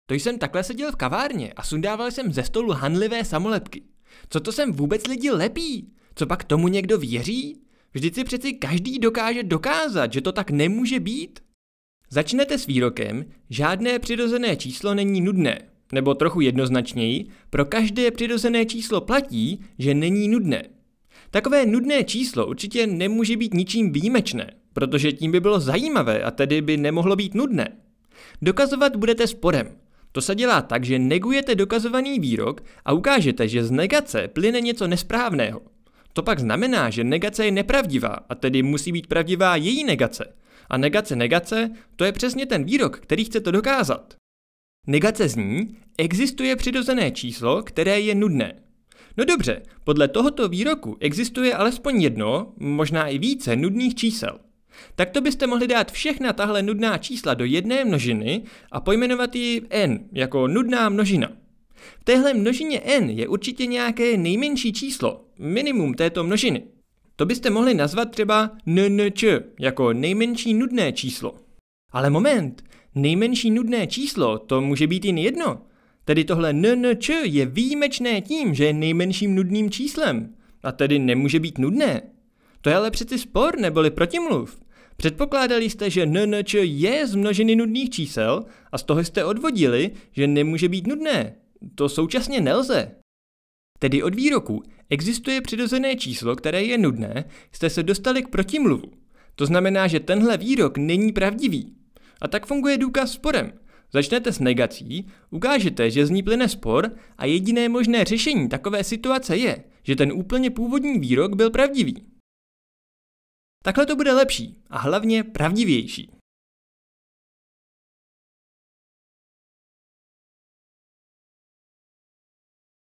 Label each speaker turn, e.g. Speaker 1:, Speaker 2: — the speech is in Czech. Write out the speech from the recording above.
Speaker 1: To jsem takhle seděl v kavárně a sundával jsem ze stolu hanlivé samolepky. Co to sem vůbec lidi lepí? Co pak tomu někdo věří? Vždyť si přeci každý dokáže dokázat, že to tak nemůže být. Začnete s výrokem, žádné přirozené číslo není nudné. Nebo trochu jednoznačněji, pro každé přirozené číslo platí, že není nudné. Takové nudné číslo určitě nemůže být ničím výjimečné, protože tím by bylo zajímavé a tedy by nemohlo být nudné. Dokazovat budete sporem. To se dělá tak, že negujete dokazovaný výrok a ukážete, že z negace plyne něco nesprávného. To pak znamená, že negace je nepravdivá a tedy musí být pravdivá její negace. A negace, to je přesně ten výrok, který chcete dokázat. Negace zní, existuje přirozené číslo, které je nudné. No dobře, podle tohoto výroku existuje alespoň jedno, možná i více nudných čísel. Takto byste mohli dát všechna tahle nudná čísla do jedné množiny a pojmenovat ji n jako nudná množina. V téhle množině n je určitě nějaké nejmenší číslo, minimum této množiny. To byste mohli nazvat třeba NNČ jako nejmenší nudné číslo. Ale moment, nejmenší nudné číslo, to může být jen jedno. Tedy tohle NNČ je výjimečné tím, že je nejmenším nudným číslem. A tedy nemůže být nudné. To je ale přeci spor neboli protimluv. Předpokládali jste, že NNČ je z množiny nudných čísel a z toho jste odvodili, že nemůže být nudné. To současně nelze. Tedy od výroku existuje přirozené číslo, které je nudné, jste se dostali k protimluvu. To znamená, že tenhle výrok není pravdivý. A tak funguje důkaz sporem. Začnete s negací, ukážete, že z ní plyne spor a jediné možné řešení takové situace je, že ten úplně původní výrok byl pravdivý. Takhle to bude lepší a hlavně pravdivější.